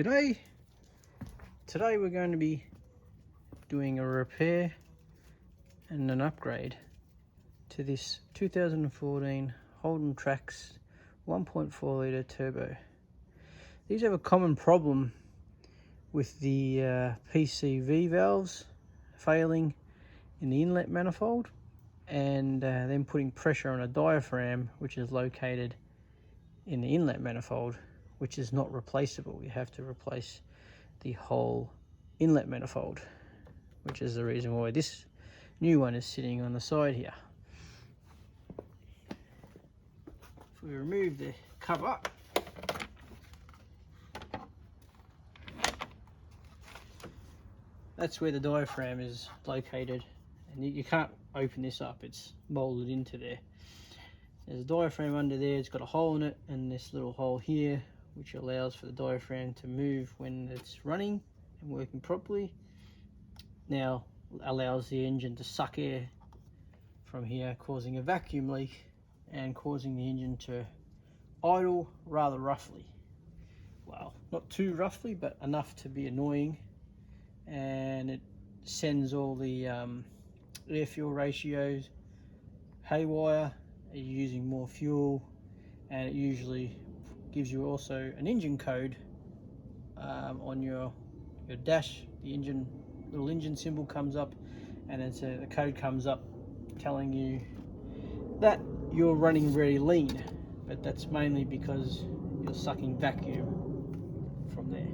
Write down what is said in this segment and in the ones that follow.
G'day. Today we're going to be doing a repair and an upgrade to this 2014 Holden Trax 1.4 litre turbo. These have a common problem with the PCV valves failing in the inlet manifold and then putting pressure on a diaphragm which is located in the inlet manifold, which is not replaceable. You have to replace the whole inlet manifold, which is the reason why this new one is sitting on the side here. If we remove the cover, that's where the diaphragm is located, and you can't open this up, it's molded into there. There's a diaphragm under there, it's got a hole in it, and this little hole here which allows for the diaphragm to move when it's running and working properly. Now allows the engine to suck air from here, causing a vacuum leak and causing the engine to idle rather roughly. Well, not too roughly, but enough to be annoying, and it sends all the air fuel ratios haywire. You're using more fuel, and it usually gives you also an engine code on your dash. The little engine symbol comes up, and then the code comes up telling you that you're running very lean, but that's mainly because you're sucking vacuum from there.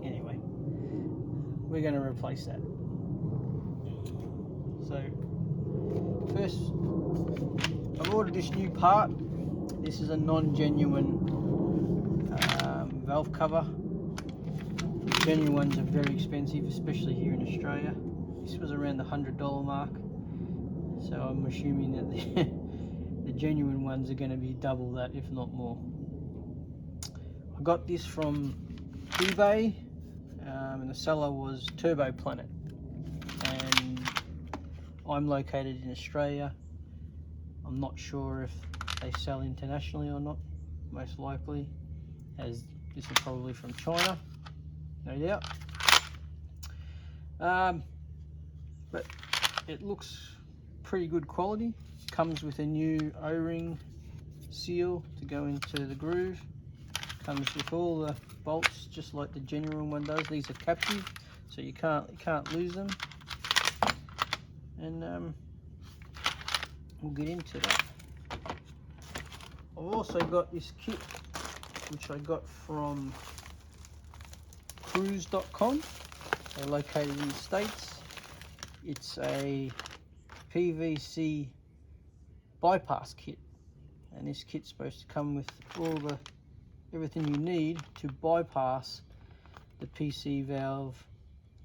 Anyway, we're going to replace that. So first, I've ordered this new part. This is a non-genuine valve cover. The genuine ones are very expensive, especially here in Australia. This was around the $100 mark, so I'm assuming that the genuine ones are going to be double that, if not more. I got this from eBay, and the seller was Turbo Planet, and I'm located in Australia. I'm not sure if they sell internationally or not, most likely, as this is probably from China, no doubt. But it looks pretty good quality. Comes with a new O-ring seal to go into the groove. Comes with all the bolts, just like the genuine one does. These are captive, so you can't lose them. And we'll get into that. I've also got this kit, which I got from cruise.com. They're located in the States. It's a PVC bypass kit, and this kit's supposed to come with everything you need to bypass the PC valve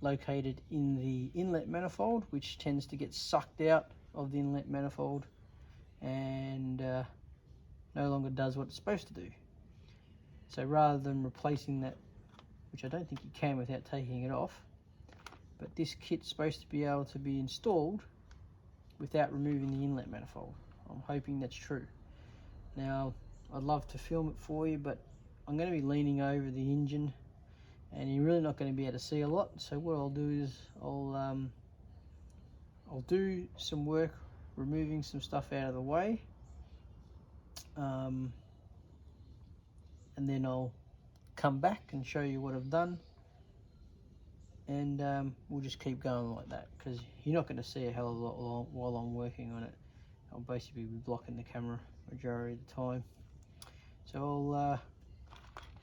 located in the inlet manifold, which tends to get sucked out of the inlet manifold and no longer does what it's supposed to do. So rather than replacing that, which I don't think you can without taking it off, but this kit's supposed to be able to be installed without removing the inlet manifold. I'm hoping that's true. Now, I'd love to film it for you, but I'm going to be leaning over the engine and you're really not going to be able to see a lot. So what I'll do is I'll do some work removing some stuff out of the way, and then I'll come back and show you what I've done, and we'll just keep going like that, because you're not going to see a hell of a lot while I'm working on it. I'll basically be blocking the camera majority of the time. So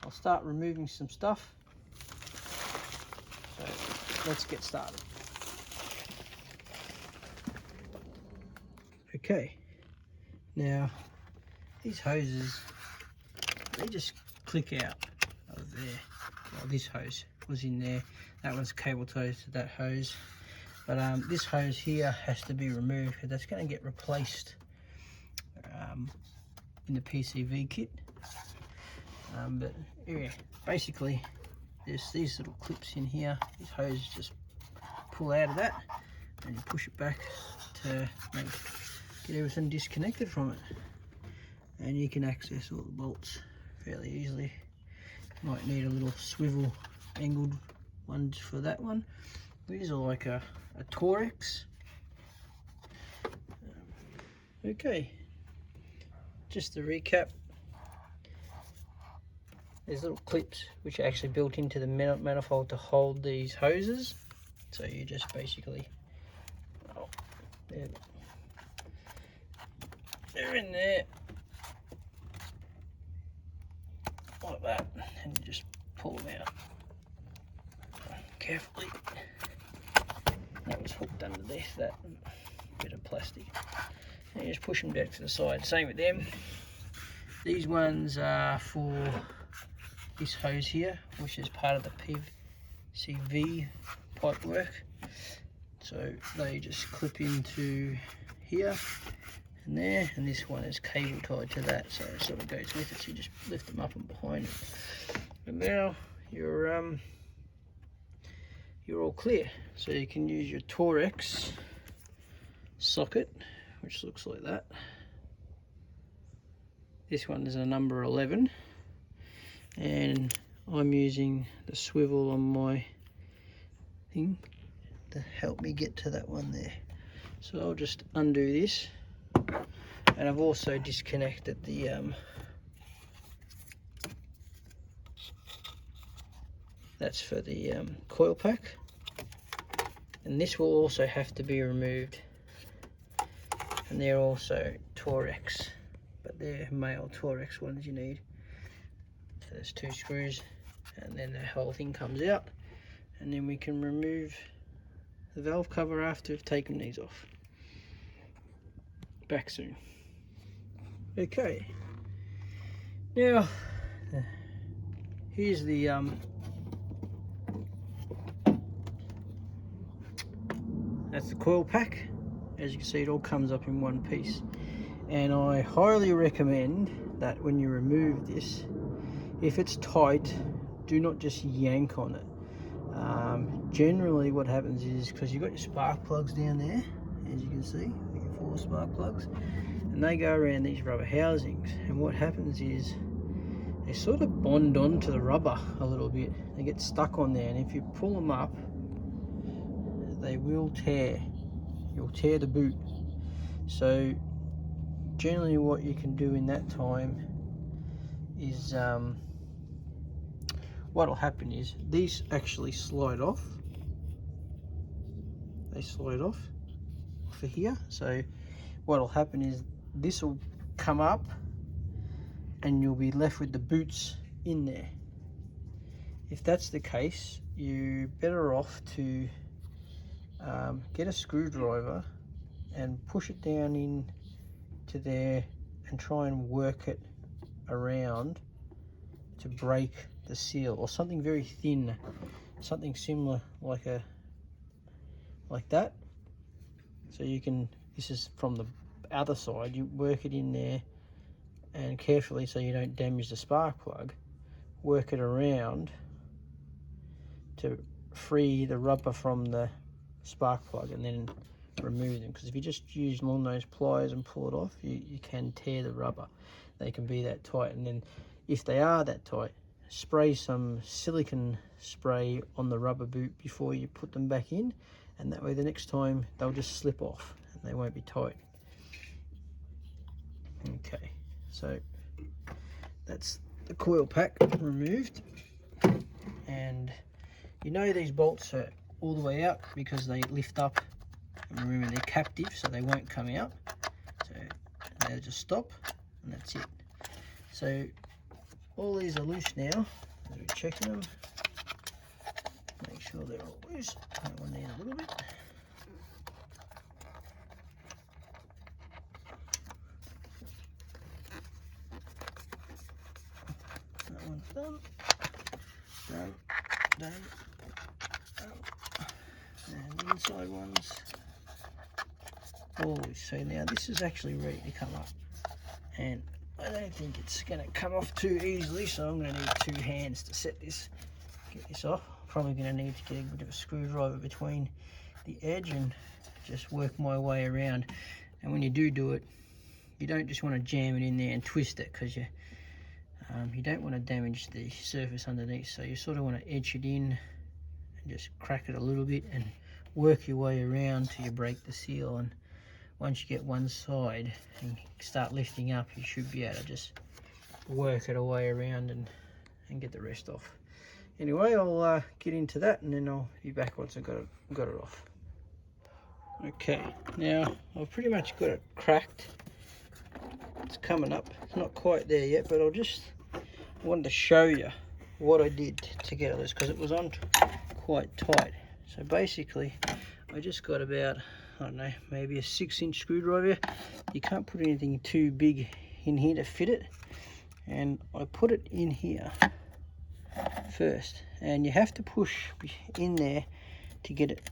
I'll start removing some stuff. So let's get started. Okay, now these hoses, they just click out of there. Well, this hose was in there, that one's cable tied to that hose, but this hose here has to be removed, because that's going to get replaced in the PCV kit. But yeah, basically there's these little clips in here. These hoses just pull out of that and you push it back to get everything disconnected from it, and you can access all the bolts fairly easily. Might need a little swivel angled one for that one. These are like a Trax. Okay, just to recap, there's little clips which are actually built into the manifold to hold these hoses. So you just basically, oh, they're in there like that, and you just pull them out carefully. That was hooked underneath that bit of plastic. And you just push them back to the side. Same with them. These ones are for this hose here, which is part of the PCV pipe work. So they just clip into here and there, and this one is cable tied to that, so it sort of goes with it. So you just lift them up and behind it. And now you're all clear. So you can use your Trax socket, which looks like that. This one is a number 11, and I'm using the swivel on my thing to help me get to that one there. So I'll just undo this, and I've also disconnected the that's for the coil pack, and this will also have to be removed. And they're also Trax, but they're male Trax ones you need. So there's 2 screws, and then the whole thing comes out, and then we can remove the valve cover after we've taken these off. Back soon. Okay, now here's the that's the coil pack. As you can see, it all comes up in one piece, and I highly recommend that when you remove this, if it's tight, do not just yank on it. Generally what happens is, because you've got your spark plugs down there, as you can see, your 4 spark plugs, and they go around these rubber housings, and what happens is they sort of bond onto the rubber a little bit. They get stuck on there, and if you pull them up, they will tear. You'll tear the boot. So generally what you can do in that time is what'll happen is these actually slide off. They slide off for here. So what'll happen is this will come up, and you'll be left with the boots in there. If that's the case, you're better off to get a screwdriver and push it down in to there and try and work it around to break the seal, or something very thin, something similar like that. So you can, this is from the other side, you work it in there and carefully, so you don't damage the spark plug, work it around to free the rubber from the spark plug, and then remove them. Because if you just use long nose pliers and pull it off, you can tear the rubber. They can be that tight, and then if they are that tight, spray some silicone spray on the rubber boot before you put them back in, and that way the next time they'll just slip off and they won't be tight. Okay, so that's the coil pack removed, and you know these bolts are all the way out because they lift up, and remember they're captive, so they won't come out. So they'll just stop, and that's it. So all these are loose now. As we're checking them, make sure they're all loose. That one there a little bit. That one's done. Done. And the inside ones all loose. So now this is actually ready to come up, and I don't think it's going to come off too easily, so I'm going to need 2 hands to get this off. Probably going to need to get a bit of a screwdriver between the edge and just work my way around. And when you do it, you don't just want to jam it in there and twist it, because you You don't want to damage the surface underneath, so you sort of want to edge it in and just crack it a little bit and work your way around till you break the seal. And once you get one side and start lifting up, you should be able to just work it away around and get the rest off. Anyway, I'll get into that and then I'll be back once I've got it off. Okay, now I've pretty much got it cracked. It's coming up. It's not quite there yet, but I wanted to show you what I did to get this, because it was on quite tight. So basically, I just got about, I don't know, maybe a 6-inch screwdriver. You can't put anything too big in here to fit it. And I put it in here first, and you have to push in there to get it,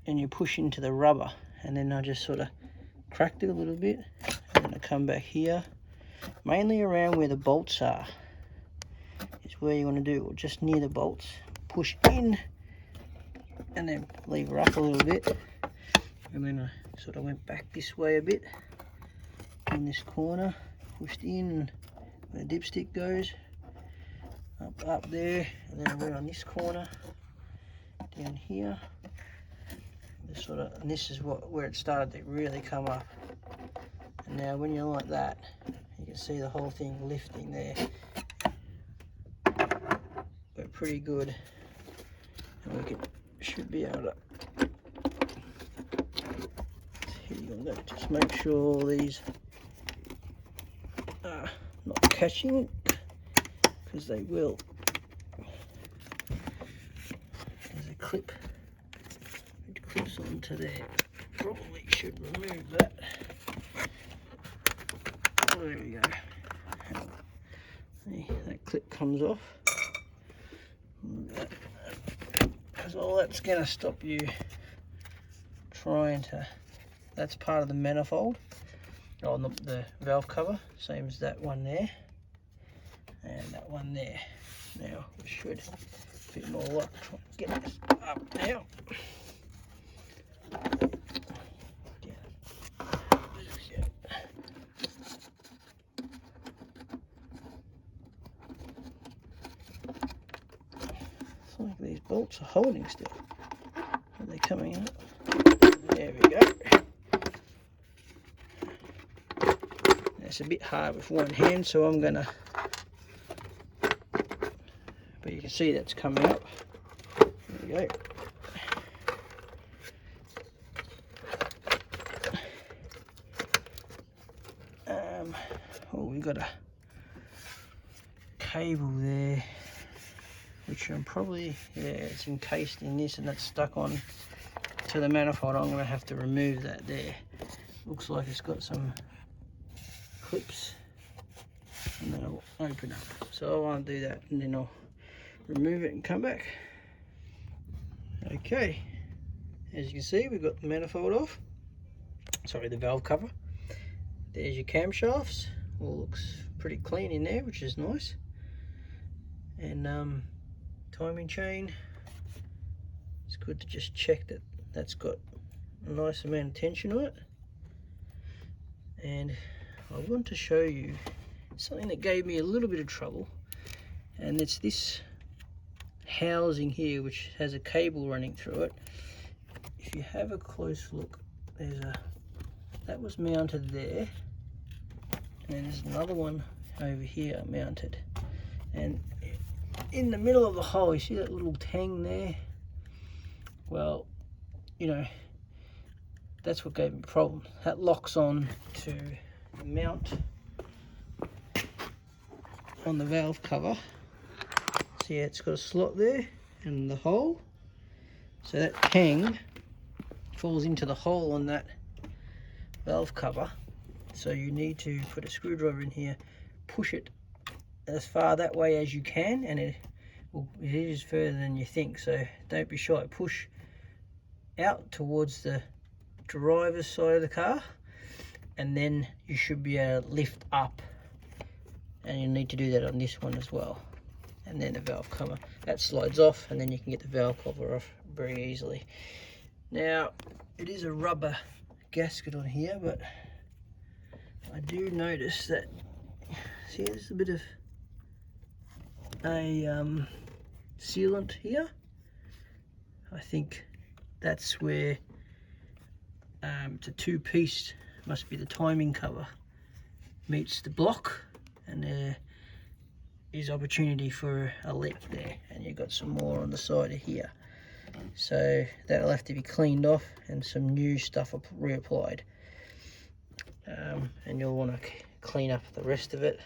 and you push into the rubber, and then I just sort of cracked it a little bit, and then I come back here, mainly around where the bolts are is where you want to do, or just near the bolts. Push in and then lever up a little bit, and then I sort of went back this way a bit in this corner, pushed in where the dipstick goes, up there, and then I went on this corner down here. This sort of, and this is where it started to really come up. And now when you're like that, you can see the whole thing lifting there. We're pretty good, and we should be able to hit on that. Just make sure all these are not catching, because they will. There's a clip. It clips onto there. Probably should remove that. There we go. See, that clip comes off. Because all that's going to stop you trying to. That's part of the manifold. Oh, the valve cover, same as that one there, and that one there. Now we should bit more luck trying to get this up now. It's like these bolts are holding still. Are they coming up? There we go. It's a bit hard with one hand, so I'm gonna, but you can see that's coming up. There we go. Oh, we've got a cable there, which I'm probably, yeah, it's encased in this and that's stuck on to the manifold. I'm gonna have to remove that there. Looks like it's got some clips, and then I'll open up. So I want to do that, and then I'll remove it and come back. Okay, as you can see, we've got the manifold off. Sorry, the valve cover. There's your camshafts. All looks pretty clean in there, which is nice. And timing chain. It's good to just check that that's got a nice amount of tension on it. And I want to show you something that gave me a little bit of trouble, and it's this housing here, which has a cable running through it. If you have a close look, that was mounted there, and there's another one over here mounted, and in the middle of the hole, you see that little tang there? Well, you know, that's what gave me a problem. That locks on to the mount on the valve cover. See, it's got a slot there and the hole, so that tang falls into the hole on that valve cover. So you need to put a screwdriver in here, push it as far that way as you can, and it is further than you think, so don't be shy. Push out towards the driver's side of the car, and then you should be able to lift up, and you need to do that on this one as well. And then the valve cover, that slides off, and then you can get the valve cover off very easily. Now, it is a rubber gasket on here, but I do notice that, see, there's a bit of a sealant here. I think that's where it's a two-piece, must be the timing cover, meets the block, and there is opportunity for a leak there, and you've got some more on the side of here. So that'll have to be cleaned off and some new stuff reapplied. And you'll want to clean up the rest of it,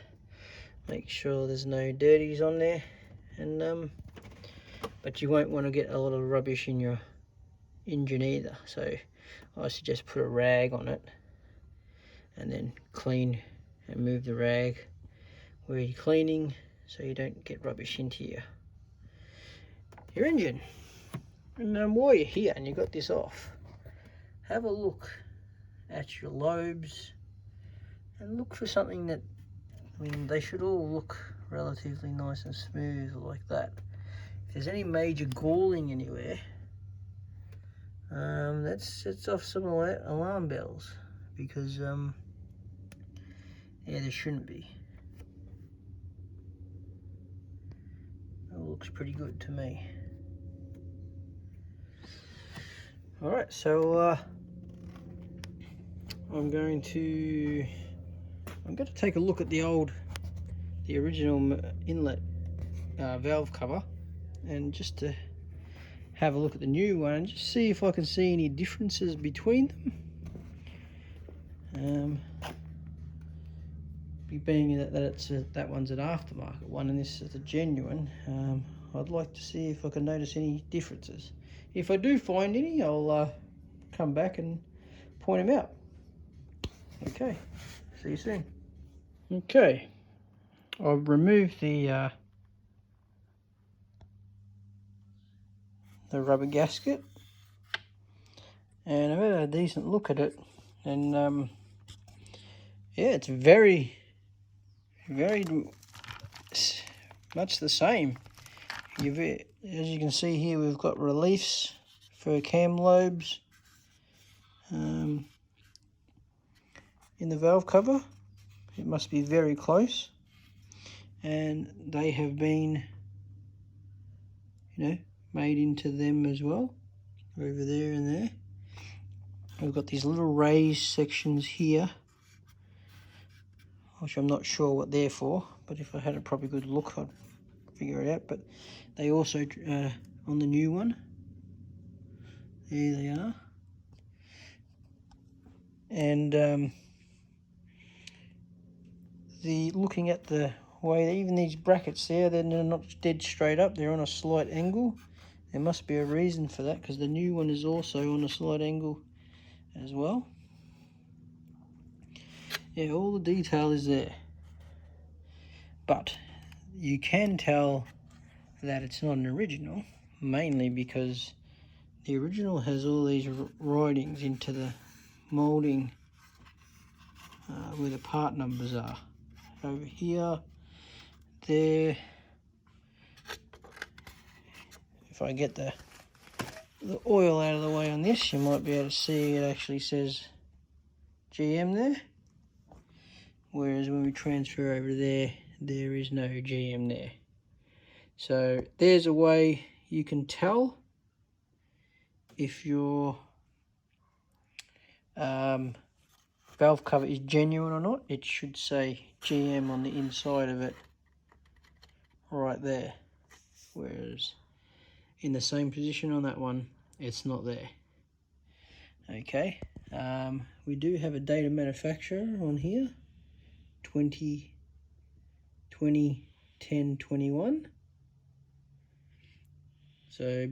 make sure there's no dirties on there, and but you won't want to get a lot of rubbish in your engine either. So I suggest put a rag on it and then clean and move the rag where you're cleaning, so you don't get rubbish into your engine. And while you're here and you've got this off, have a look at your lobes and look for something that, I mean, they should all look relatively nice and smooth like that. If there's any major galling anywhere, that sets off some alarm bells, because yeah, there shouldn't be. It looks pretty good to me. Alright, so I'm going to take a look at the original inlet valve cover, and just to have a look at the new one and just see if I can see any differences between them. Being that one's an aftermarket one and this is a genuine, I'd like to see if I can notice any differences. If I do find any, I'll come back and point them out. Okay, see you soon. Okay, I've removed the rubber gasket, and I've had a decent look at it, and yeah, it's very much the same. As you can see here, we've got reliefs for cam lobes in the valve cover. It must be very close, and they have been, made into them as well, over there and there. We've got these little raised sections here, which I'm not sure what they're for, but if I had a proper good look, I'd figure it out. But they also, on the new one, there they are. And looking at the way, even these brackets there, they're not dead straight up, they're on a slight angle. There must be a reason for that, because the new one is also on a slight angle as well. Yeah, all the detail is there, but you can tell that it's not an original, mainly because the original has all these writings into the moulding where the part numbers are. Over here, there. If I get the oil out of the way on this, you might be able to see it actually says GM there. Whereas when we transfer over there, there is no GM there. So there's a way you can tell if your valve cover is genuine or not. It should say GM on the inside of it right there, whereas in the same position on that one, it's not there. Okay, we do have a date of manufacture on here, 20 10 21. So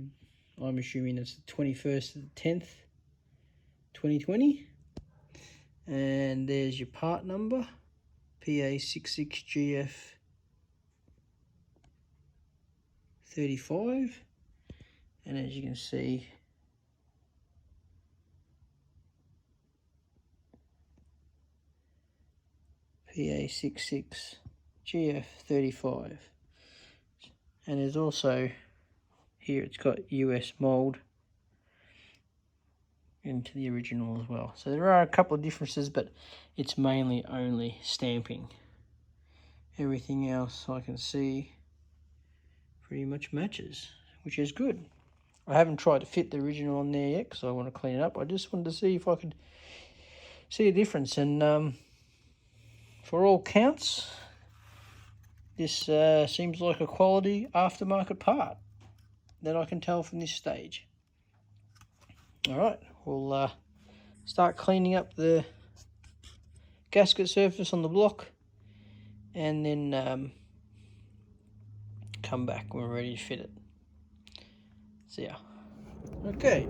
I'm assuming that's the 21st of the 10th 2020. And there's your part number, PA66GF 35, and as you can see, PA66GF 35, and there's also here it's got US mold into the original as well. So there are a couple of differences, but it's mainly only stamping. Everything else I can see pretty much matches, which is good. I haven't tried to fit the original on there yet because I want to clean it up. I just wanted to see if I could see a difference, and for all counts, this seems like a quality aftermarket part that I can tell from this stage. Alright, we'll start cleaning up the gasket surface on the block, and then come back when we're ready to fit it. See ya. Okay,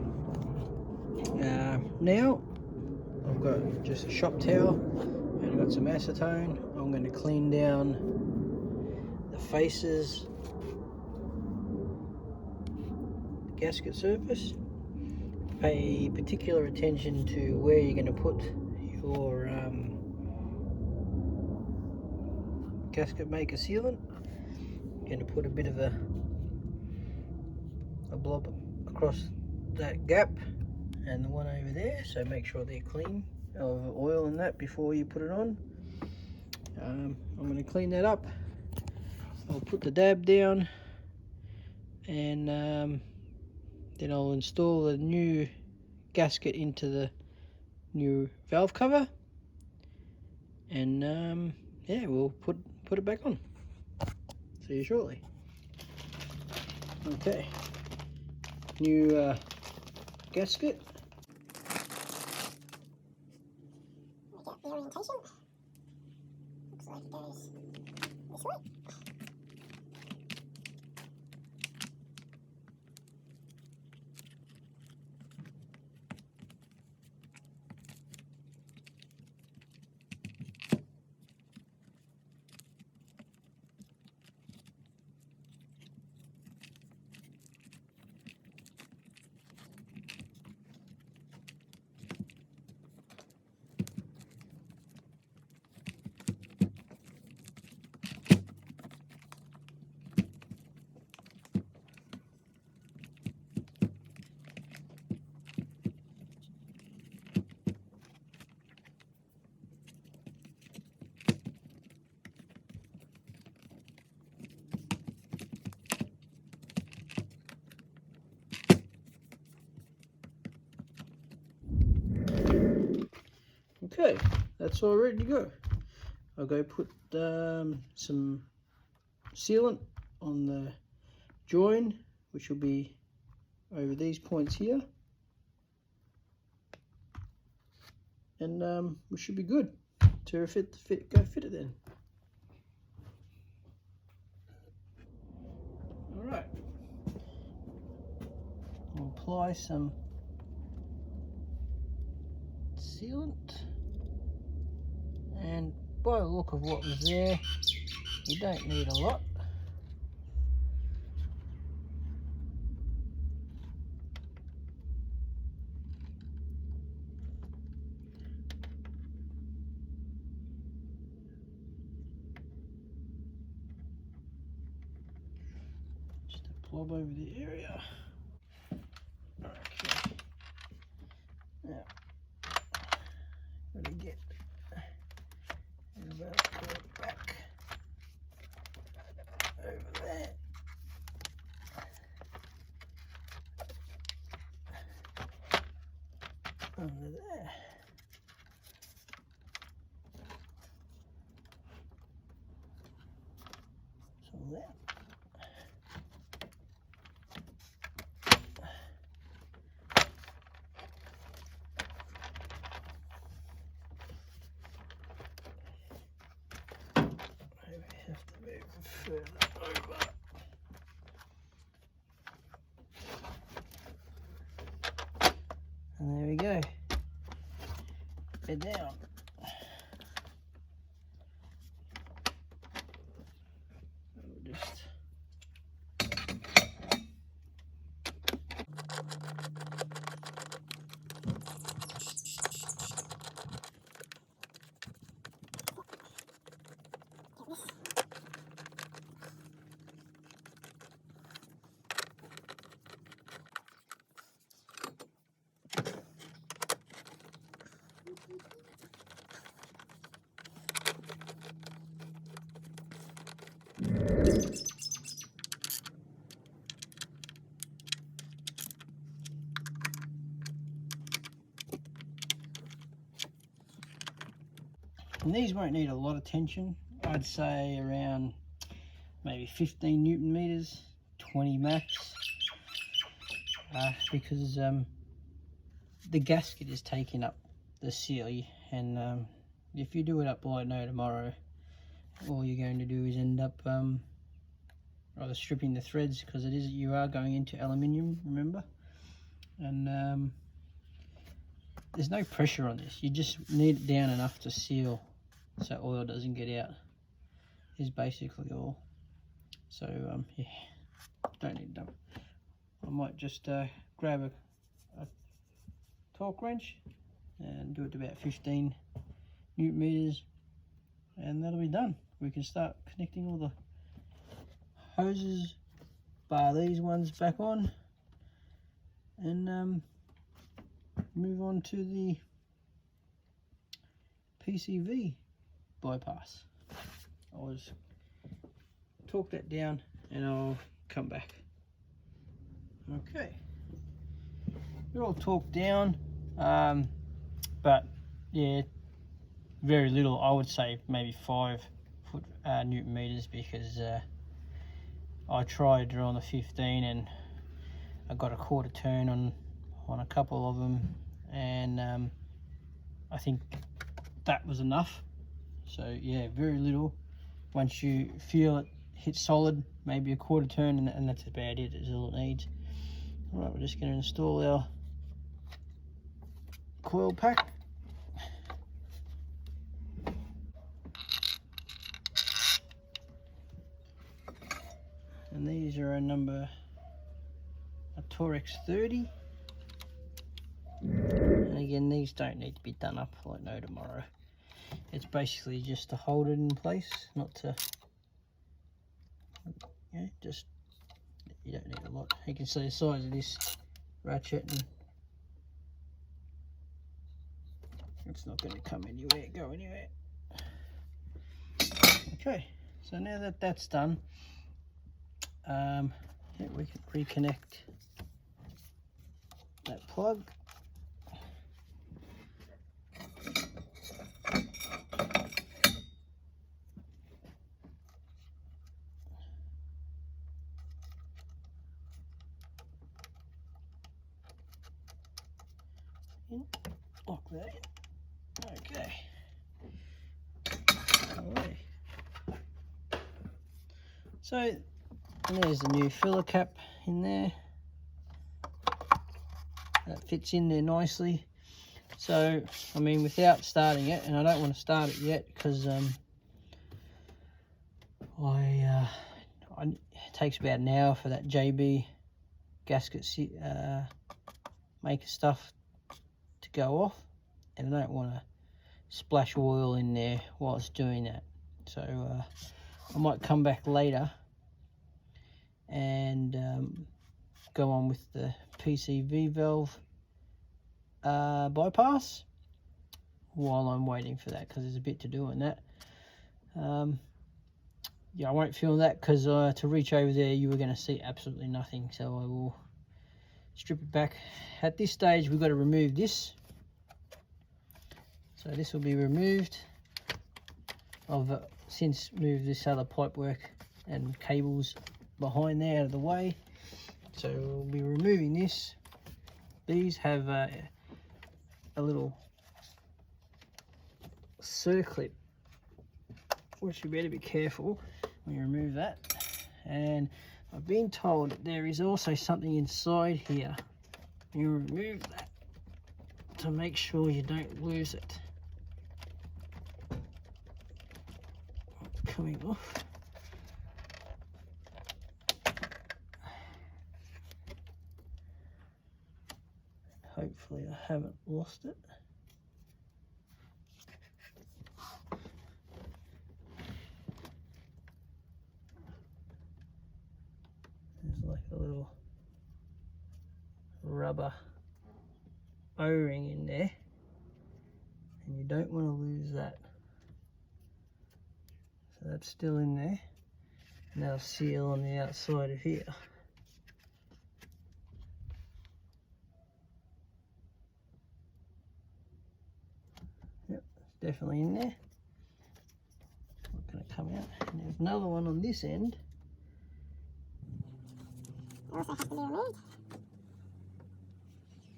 now I've got just a shop towel and I've got some acetone. I'm going to clean down the faces, the gasket surface. Pay particular attention to where you're going to put your gasket maker sealant. You're going to put a bit of a blob across that gap and the one over there, so make sure they're clean of oil and that before you put it on. I'm going to clean that up. I'll put the dab down, and then I'll install the new gasket into the new valve cover, and yeah, we'll put it back on. See you shortly. Okay, new gasket. Make out the orientation. Looks like it goes this way. Okay, that's all ready to go. I'll go put some sealant on the join, which will be over these points here, and we should be good to go fit it then. All right, I'll apply some sealant, and by the look of what was there, you don't need a lot. Just a blob over the area. Okay. Now, gotta get back over there. Under there. So there. Have to move further over. And there we go. Bed down. We'll just And these won't need a lot of tension. I'd say around maybe 15 Newton meters, 20 max, because the gasket is taking up the seal, and if you do it up like no tomorrow, all you're going to do is end up either stripping the threads, because you are going into aluminium, remember, and there's no pressure on this. You just need it down enough to seal so oil doesn't get out, is basically all. So yeah, don't need them. I might just grab a torque wrench and do it to about 15 Newton meters, and that'll be done. We can start connecting all the hoses, bar these ones, back on, and move on to the PCV bypass. I'll just torque that down and I'll come back. Okay, they're all torqued down, but yeah, very little. I would say maybe 5 Newton meters, because I tried on the 15 and I got a quarter turn on a couple of them, and I think that was enough. So yeah, very little. Once you feel it hit solid, maybe a quarter turn, and that's about it. Is all it needs. All right, we're just going to install our coil pack. And these are a Trax 30. And again, these don't need to be done up like no tomorrow. It's basically just to hold it in place, not to, just, you don't need a lot. You can see the size of this ratchet, and it's not going to go anywhere. Okay, so now that that's done, yeah, we can reconnect that plug. Lock that in. Okay. Away. So there's the new filler cap in there. That fits in there nicely. So I mean, without starting it, and I don't want to start it yet because it takes about an hour for that JB gasket maker stuff to go off, and I don't want to splash oil in there whilst doing that. So I might come back later and go on with the PCV valve bypass while I'm waiting for that, because there's a bit to do on that. Yeah, I won't film that because to reach over there you were going to see absolutely nothing, so I will strip it back. At this stage we've got to remove this, so this will be removed. I've since moved this other pipe work and cables behind there out of the way, so we'll be removing this. These have a little circlip, which you better be careful when you remove that. And I've been told that there is also something inside here. You remove that to make sure you don't lose it. Coming off. Hopefully I haven't lost it. There's like a little rubber O-ring in there, and you don't want to lose that. So that's still in there. Now seal on the outside of here. Yep, it's definitely in there. going to come out. And there's another one on this end. It also has to be removed.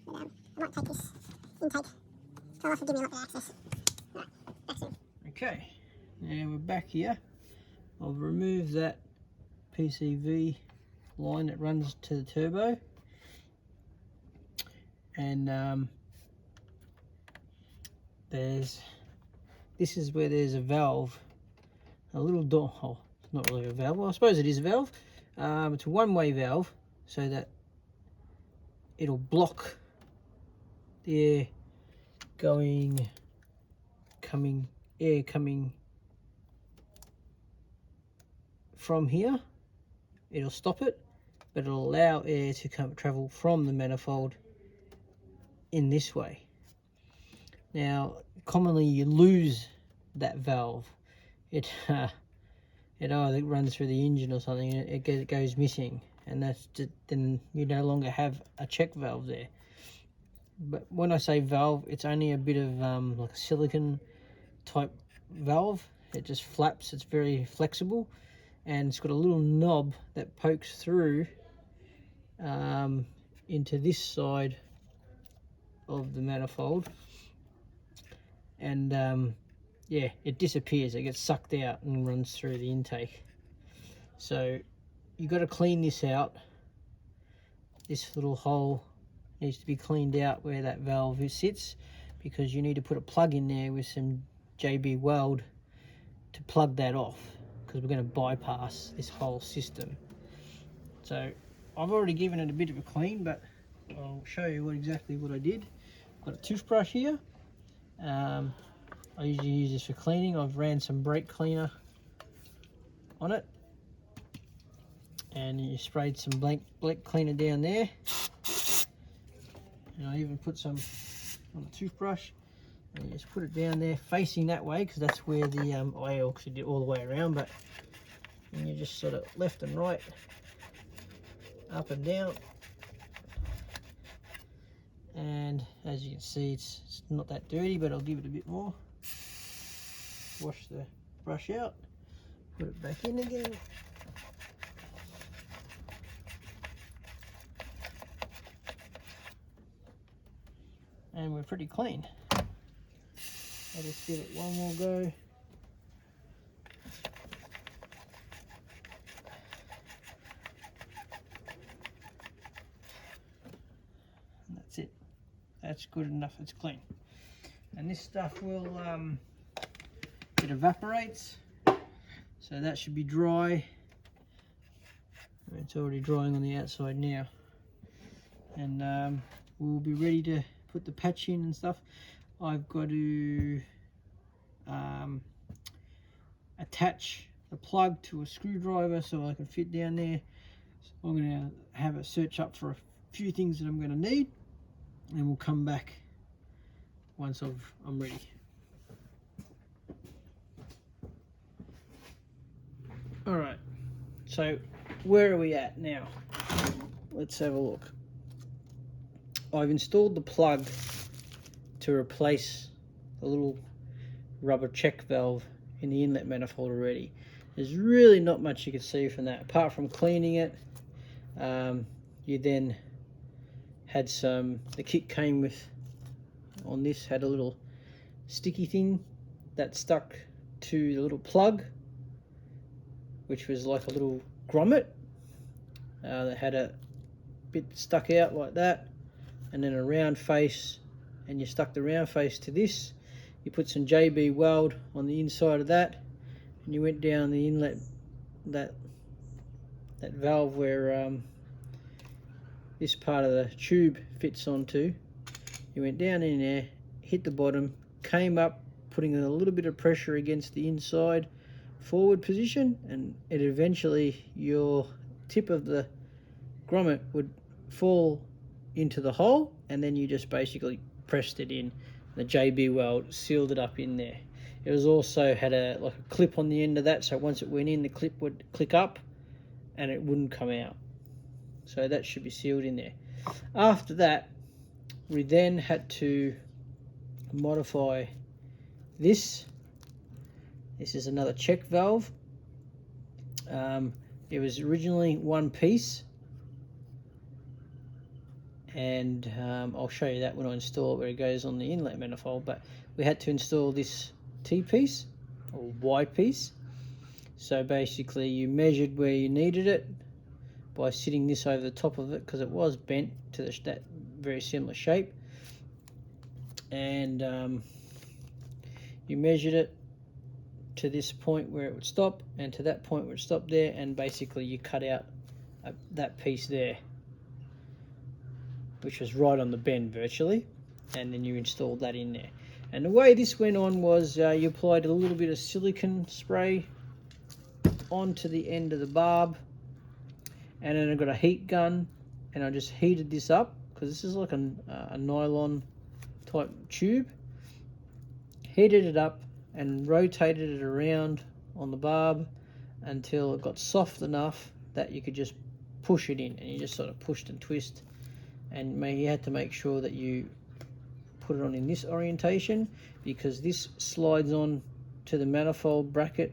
But, I might take this intake. So I'll have to give me a lot of access. Right, back soon. Okay, now we're back here. I've removed that PCV line that runs to the turbo. And this is where there's a valve, a little door. Oh, it's not really a valve. Well, I suppose it is a valve. It's a one-way valve, so that it'll block the air coming from here. It'll stop it, but it'll allow air to travel from the manifold in this way. Now, commonly you lose that valve. It either runs through the engine or something, and it goes missing, and that's just, then you no longer have a check valve there. But when I say valve, it's only a bit of like a silicon type valve. It just flaps. It's very flexible, and it's got a little knob that pokes through into this side of the manifold, and yeah, it disappears. It gets sucked out and runs through the intake. So you got to clean this out. This little hole needs to be cleaned out where that valve sits, because you need to put a plug in there with some JB weld to plug that off, because we're going to bypass this whole system. So I've already given it a bit of a clean, but I'll show you exactly what I did. Got a toothbrush here. I usually use this for cleaning. I've ran some brake cleaner on it, and you sprayed some black cleaner down there, and I even put some on the toothbrush, and you just put it down there facing that way, because that's where the I actually did all the way around, but and you just sort of left and right, up and down, and as you can see, it's not that dirty, but I'll give it a bit more. Wash the brush out, put it back in again, and we're pretty clean. I'll just give it one more go. And that's it. That's good enough. It's clean. And this stuff will it evaporates, so that should be dry. It's already drying on the outside now, and we'll be ready to put the patch in and stuff. I've got to attach the plug to a screwdriver so I can fit down there. So I'm going to have a search up for a few things that I'm going to need, and we'll come back once I'm ready. Alright, so where are we at now? Let's have a look. I've installed the plug to replace the little rubber check valve in the inlet manifold already. There's really not much you can see from that, apart from cleaning it. You then had the kit came with, on this, had a little sticky thing that stuck to the little plug, which was like a little grommet that had a bit stuck out like that, and then a round face, and you stuck the round face to this. You put some JB weld on the inside of that, and you went down the inlet, that valve where this part of the tube fits onto. You went down in there, hit the bottom, came up, putting a little bit of pressure against the inside forward position, and it eventually, your tip of the grommet would fall into the hole, and then you just basically pressed it in. The JB weld sealed it up in there. It was also had like a clip on the end of that, so once it went in, the clip would click up and it wouldn't come out. So that should be sealed in there. After that, we then had to modify this, This is another check valve. It was originally one piece, and I'll show you that when I install it, where it goes on the inlet manifold, but we had to install this T-piece or Y-piece. So basically you measured where you needed it by sitting this over the top of it, because it was bent to that very similar shape, and you measured it to this point where it would stop, and to that point where it stopped there, and basically you cut out that piece there, which was right on the bend virtually, and then you installed that in there. And the way this went on was you applied a little bit of silicone spray onto the end of the barb, and then I got a heat gun and I just heated this up, because this is like a nylon type tube. Heated it up and rotated it around on the barb until it got soft enough that you could just push it in, and you just sort of pushed and twist, and you had to make sure that you put it on in this orientation, because this slides on to the manifold bracket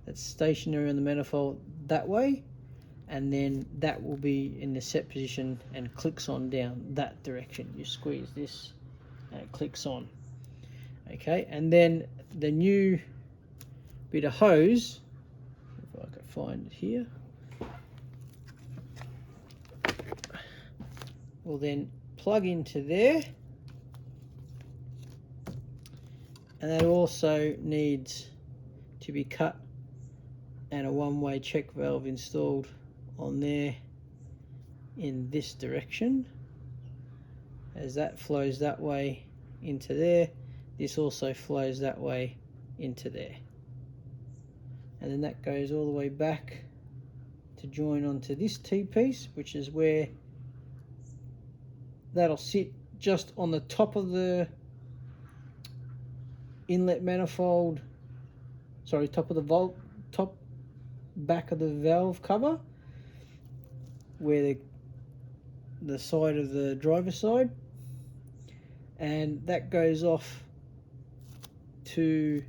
that's stationary on the manifold that way, and then that will be in the set position and clicks on down that direction. You squeeze this and it clicks on. Okay, and then the new bit of hose, if I can find it here, will then plug into there, and that also needs to be cut, and a one-way check valve installed on there in this direction, as that flows that way into there. This also flows that way into there, and then that goes all the way back to join onto this T-piece, which is where that'll sit just on the top of the inlet manifold, sorry, top back of the valve cover, where the side of the driver's side, and that goes off to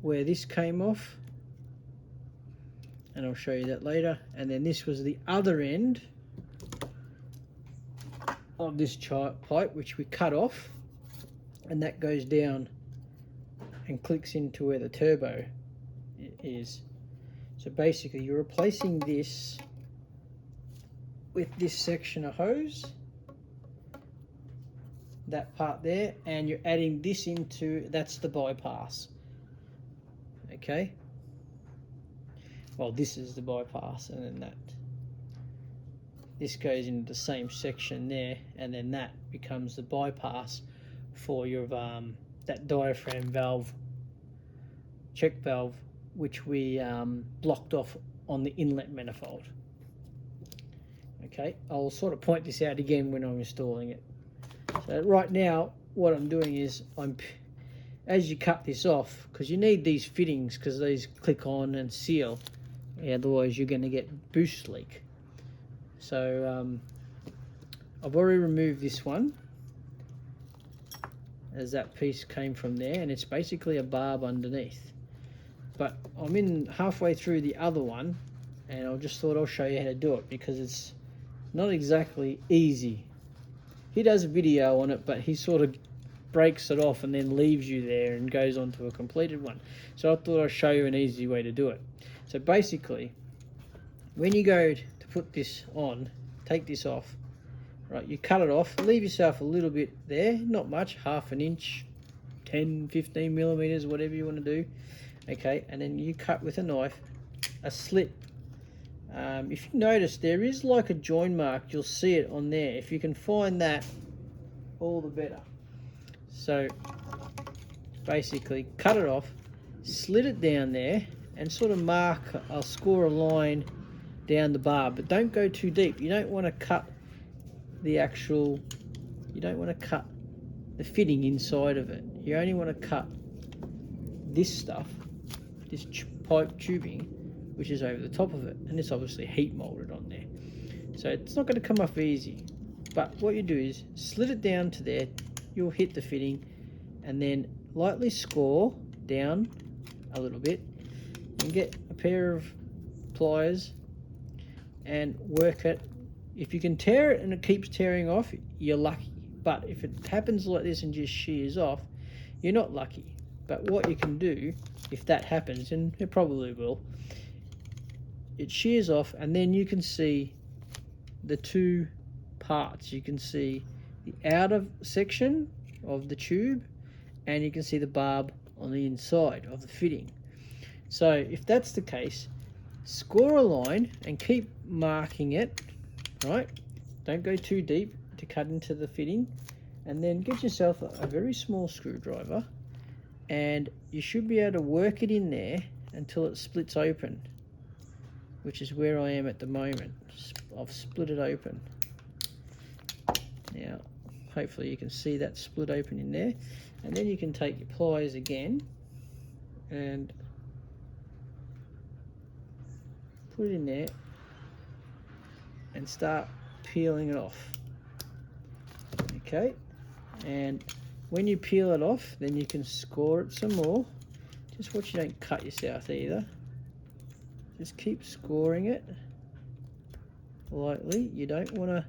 where this came off, and I'll show you that later. And then this was the other end of this pipe, which we cut off, and that goes down and clicks into where the turbo is. So basically you're replacing this with this section of hose, that part there, and you're adding this into, that's the bypass. Okay, well, this is the bypass, and then this goes into the same section there, and then that becomes the bypass for your that diaphragm valve, check valve, which we blocked off on the inlet manifold. Okay, I'll sort of point this out again when I'm installing it. So right now what I'm doing is as you cut this off, because you need these fittings, because these click on and seal, otherwise you're going to get boost leak. So I've already removed this one, as that piece came from there, and it's basically a barb underneath. But I'm in halfway through the other one, and I just thought I'll show you how to do it, because it's not exactly easy. He does a video on it, but he sort of breaks it off and then leaves you there and goes on to a completed one. So I thought I'd show you an easy way to do it. So basically, when you go to put this on, take this off, right, you cut it off, leave yourself a little bit there, not much, half an inch, 10, 15 millimeters, whatever you want to do. Okay, and then you cut with a knife a slit. If you notice, there is like a join mark, you'll see it on there. If you can find that, all the better. So basically cut it off, slit it down there, and sort of mark, I'll score a line down the bar, but don't go too deep. You don't want to cut the actual, you don't want to cut the fitting inside of it. You only want to cut this stuff, this pipe tubing, which is over the top of it, and it's obviously heat molded on there, so it's not going to come off easy. But what you do is slit it down to there, you'll hit the fitting, and then lightly score down a little bit, and get a pair of pliers and work it. If you can tear it and it keeps tearing off, you're lucky. But if it happens like this and just shears off, you're not lucky. But what you can do, if that happens, and it probably will, it shears off, and then you can see the two parts. You can see the outer section of the tube, and you can see the barb on the inside of the fitting. So if that's the case, score a line and keep marking it, right? Don't go too deep to cut into the fitting, and then get yourself a very small screwdriver, and you should be able to work it in there until it splits open, which is where I am at the moment. I've split it open. Now, hopefully you can see that split open in there, and then you can take your pliers again and put it in there and start peeling it off. Okay, and when you peel it off, then you can score it some more. Just watch you don't cut yourself either. Just keep scoring it lightly. You don't want to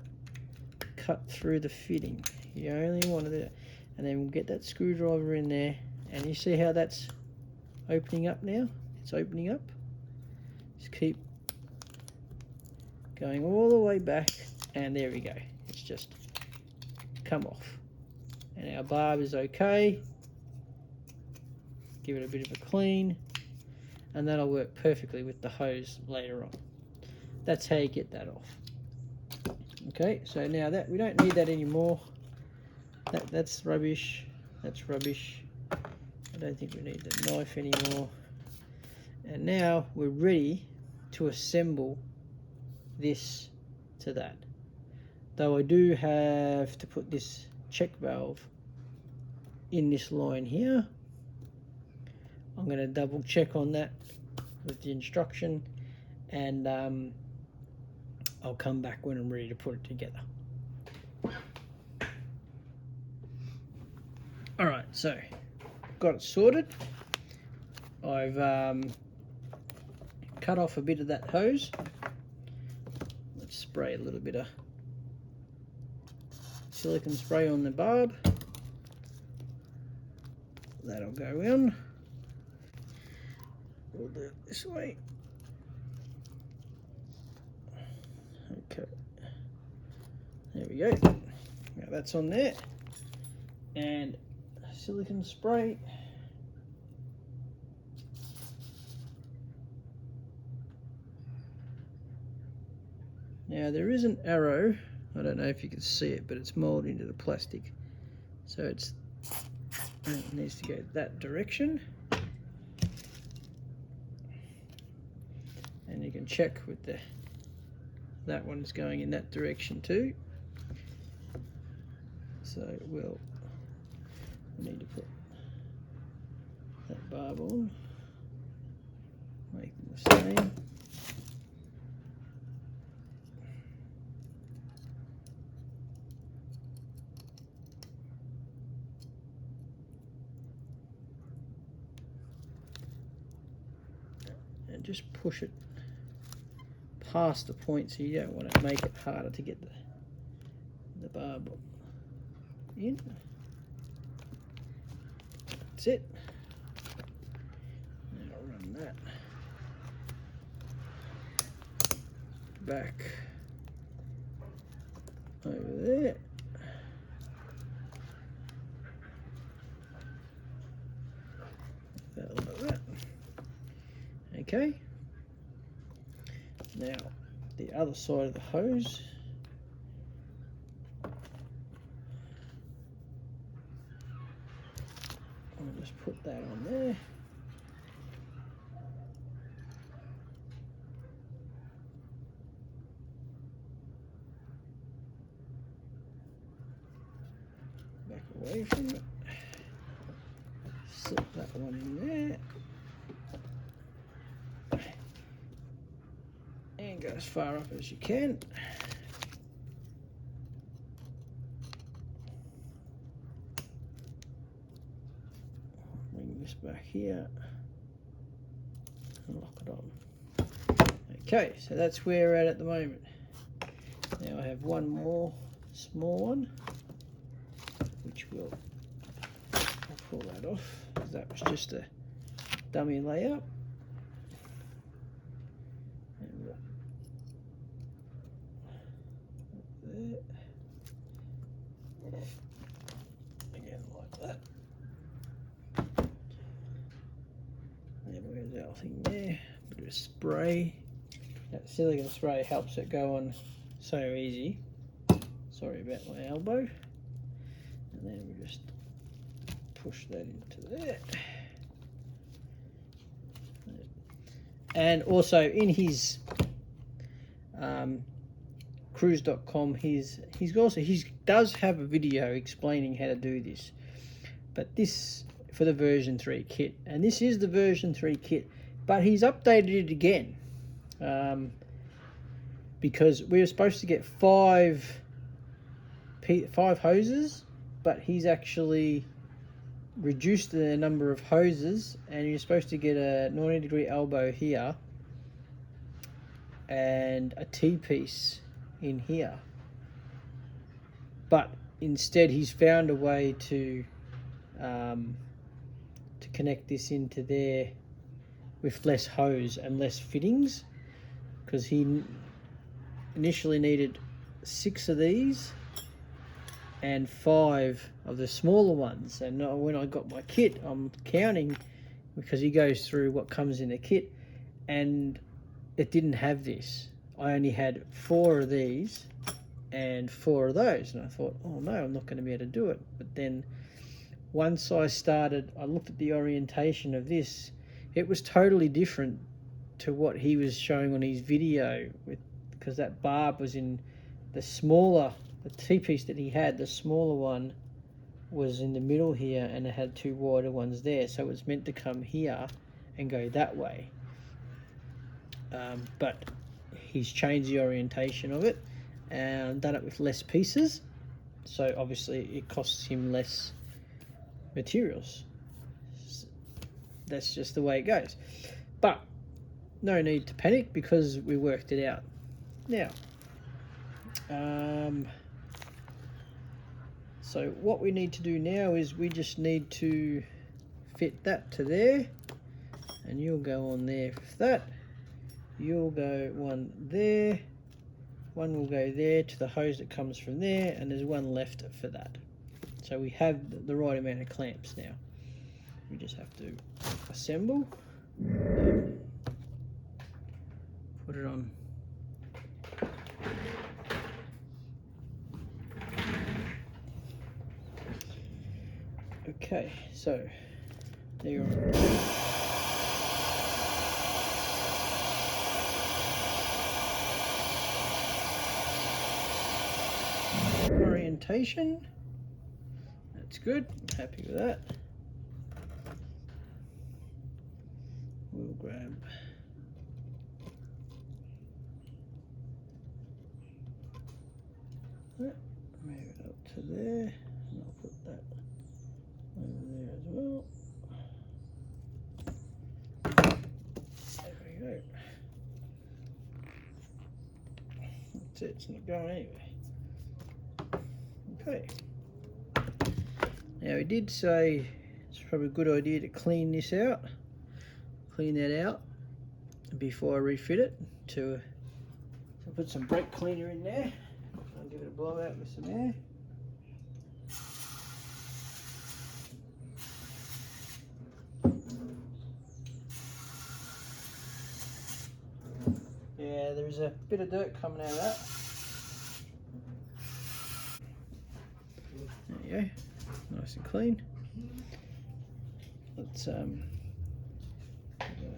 cut through the fitting. You only want to do that. And then we'll get that screwdriver in there, and you see how that's opening up now? It's opening up. Just keep going all the way back, and there we go. It's just come off. And our barb is okay. Give it a bit of a clean, and that'll work perfectly with the hose later on. That's how you get that off. Okay, so now that we don't need that anymore. That's rubbish. That's rubbish. I don't think we need the knife anymore. And now we're ready to assemble this to that. Though I do have to put this check valve in this line here. I'm going to double check on that with the instruction, and I'll come back when I'm ready to put it together. Alright, so got it sorted. I've cut off a bit of that hose. Let's spray a little bit of silicone spray on the barb. That'll go in. We'll do it this way. Okay. There we go. Now that's on there. And silicone spray. Now there is an arrow. I don't know if you can see it, but it's molded into the plastic. So it needs to go that direction. And you can check with that one's going in that direction too. So we need to put that barb on, make them the same. And just push it past the point, so you don't want to make it harder to get the barb in. That's it. Now I'll run that back over there. Like that. Okay. Now the other side of the hose. I'll just put that on there. Back away from it. Slip that one in there. And go as far up as you can. Bring this back here. and lock it on. Okay, so that's where we're at the moment. Now I have one more small one, which I'll pull that off, because that was just a dummy layout. And there. Again, like that. And where's our thing there? Bit of spray. That silicone spray helps it go on so easy. Sorry about my elbow. And then we just push that into there. And also in his cruise.com, he does have a video explaining how to do this. But this for the version 3 kit, and this is the version 3 kit, but he's updated it again. Because we were supposed to get five hoses, but he's actually reduced the number of hoses, and you're supposed to get a 90-degree elbow here and a T-piece in here. But instead he's found a way to connect this into there with less hose and less fittings, because he initially needed 6 of these and 5 of the smaller ones. And when I got my kit, I'm counting, because he goes through what comes in the kit, and it didn't have this. I only had 4 of these and 4 of those, and I thought, oh no, I'm not going to be able to do it. But then once I looked at the orientation of this, it was totally different to what he was showing on his video, because that barb was in the T-piece that he had, the smaller one was in the middle here, and it had 2 wider ones there, so it was meant to come here and go that way. But he's changed the orientation of it and done it with less pieces, so obviously it costs him less materials. That's just the way it goes. But no need to panic, because we worked it out. Now, so what we need to do now is we just need to fit that to there, and you'll go on there with that. You'll go one there, one will go there to the hose that comes from there, and there's one left for that. So we have the right amount of clamps now. We just have to assemble, put it on. Okay, so there you are. Orientation, that's good, I'm happy with that. We'll grab that, move it up to there, and I'll put that over there as well. There we go. That's it, it's not going anywhere. Okay. Now he did say it's probably a good idea to clean this out. Clean that out before I refit it. So put some brake cleaner in there. I'll give it a blowout with some air. Yeah, there's a bit of dirt coming out of that. There you go, nice and clean. Let's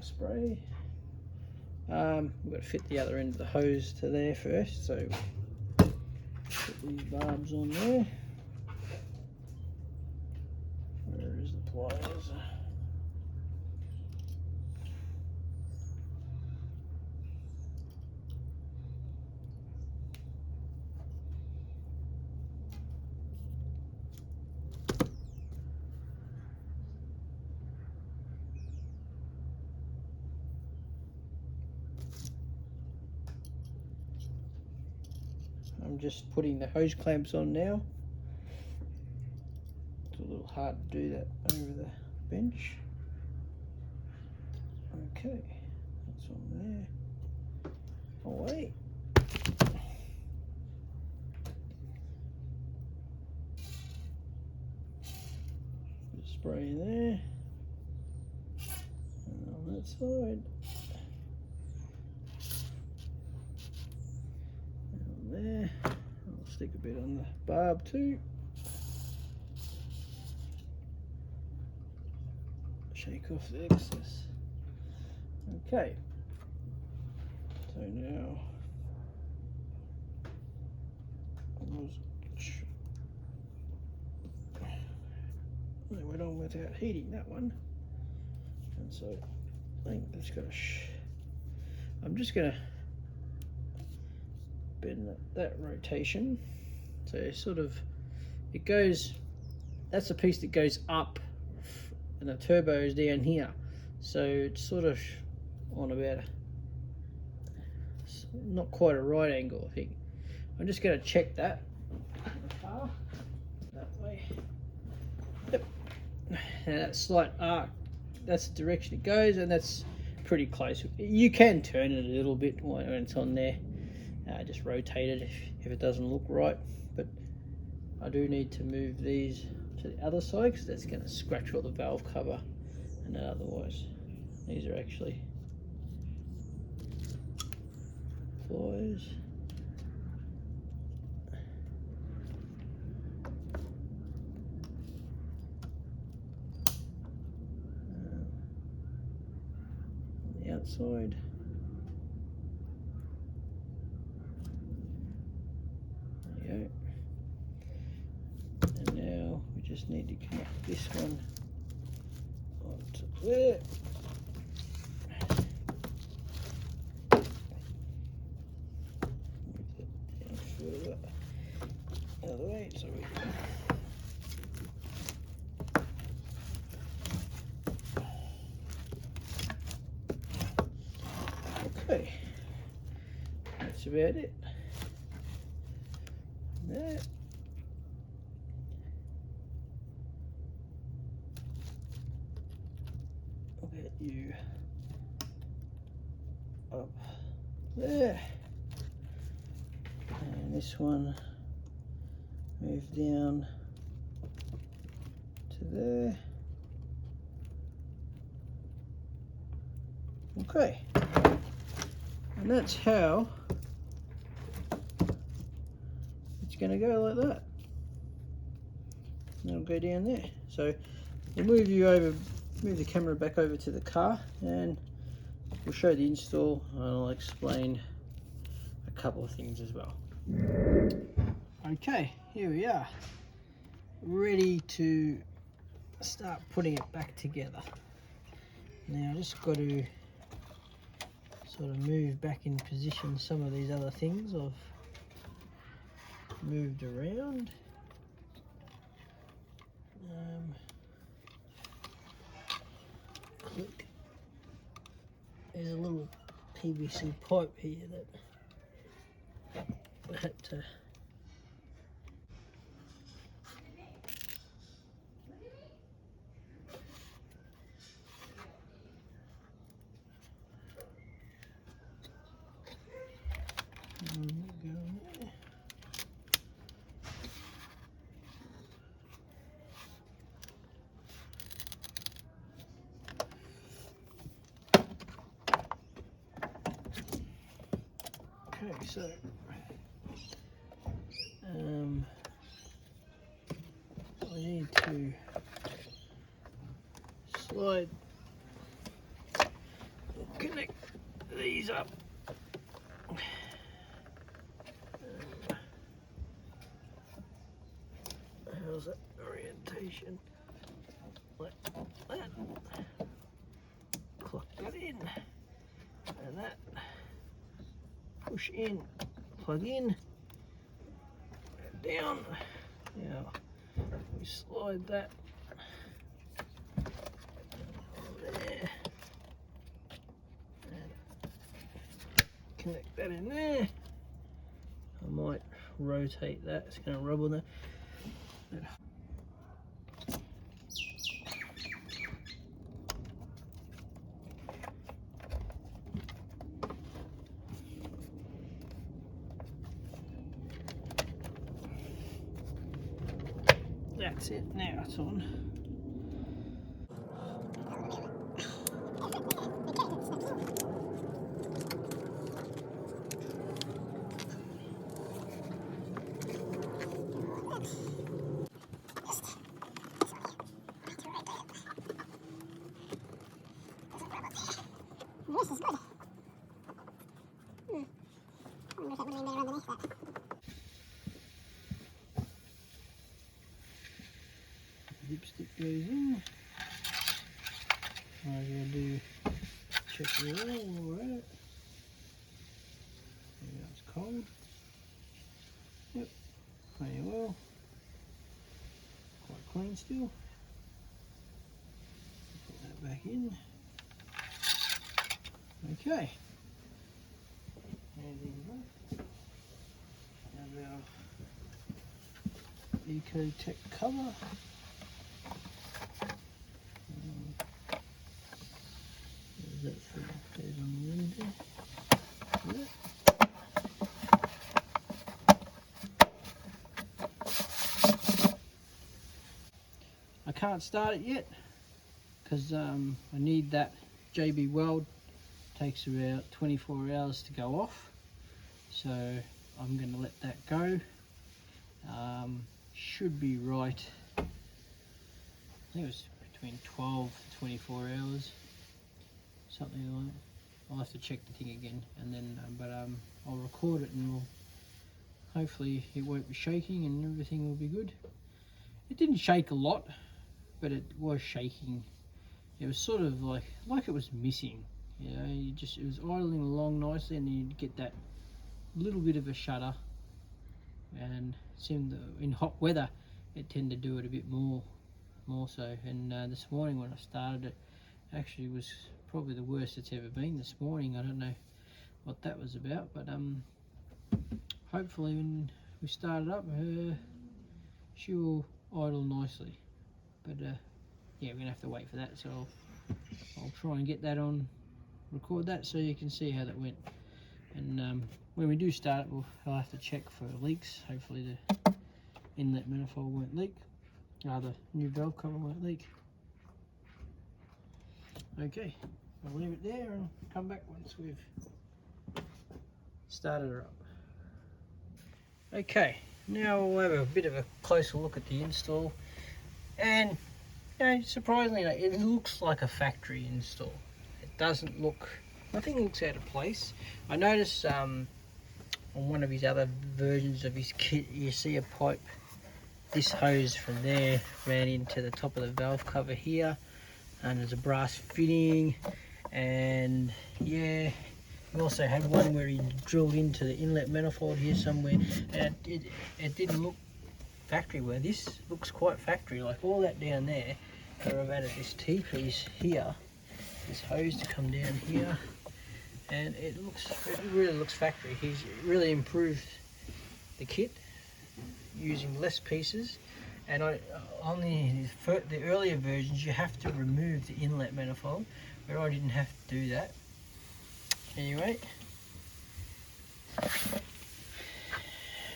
spray. We've got to fit the other end of the hose to there first, so put these barbs on there. Where is the pliers? I'm just putting the hose clamps on now. It's a little hard to do that over the bench. Okay, that's on there. Away. Spray in there. And on that side. And on there. I'll stick a bit on the barb too. Shake off the excess. Okay. So now they went on without heating that one, and so I think I'm just gonna bend that rotation, so sort of it goes. That's the piece that goes up, and the turbo is down here, so it's sort of on about not quite a right angle, I think. I'm just going to check that that way. Yep. Now that slight arc, that's the direction it goes, and that's pretty close. You can turn it a little bit when it's on there. Just rotate it if it doesn't look right. But I do need to move these to the other side because that's going to scratch all the valve cover, and otherwise these are actually pliers. Outside. There you go. And now we just need to connect this one onto there. Move that down further out of the way so we can. Okay, that's about it. That. I'll get you up there. And this one move down to there. Okay. And that's how it's going to go, like that. And it'll go down there. So we'll move the camera back over to the car, and we'll show the install, and I'll explain a couple of things as well. Okay, here we are, ready to start putting it back together. Now I just got to sort of move back in position some of these other things I've moved around. Look, there's a little PVC pipe here that I had to okay, so I need to slide, connect these up. How's that orientation? Like that. Plug that in, and that. Push in, plug in, and down. Now we slide that there, and connect that in there. I might rotate that. It's going to rub on that. That's it, now it's on. This is good. I wonder if that would have been there underneath that. Dipstick goes in. Might as well do check the oil while we're at it. Maybe that's cold. Yep, plenty of oil. Quite clean still. Put that back in. Okay. And in have our Ecotech cover. That goes on the end there. Yeah. I can't start it yet because I need that JB weld. Takes about 24 hours to go off, so I'm going to let that go. Should be right. I think it was between 12 to 24 hours. Something like that. I'll have to check the thing again, and then I'll record it, and hopefully it won't be shaking and everything will be good. It didn't shake a lot, but it was shaking. It was sort of like it was missing. You know, it was idling along nicely, and then you'd get that little bit of a shudder. And it seemed in hot weather it tended to do it a bit more so. And this morning when I started it, actually was probably the worst it's ever been this morning. I don't know what that was about, but hopefully when we start it up, she will idle nicely. But yeah, we're gonna have to wait for that, so I'll try and get that on, record that so you can see how that went. And when we do start it, I'll have to check for leaks. Hopefully the inlet manifold won't leak, the new valve cover won't leak. Okay, I'll leave it there and come back once we've started her up. Okay, now we'll have a bit of a closer look at the install, and you know, surprisingly it looks like a factory install. It doesn't look, nothing looks out of place. I noticed on one of his other versions of his kit, you see a pipe, this hose from there ran into the top of the valve cover here, and there's a brass fitting. And yeah, he also had one where he drilled into the inlet manifold here somewhere, and it didn't look factory, where this looks quite factory. Like all that down there, where I've added this T-piece here, this hose to come down here, and it really looks factory. He's really improved the kit using less pieces. And on the earlier versions, you have to remove the inlet manifold, where I didn't have to do that. Anyway,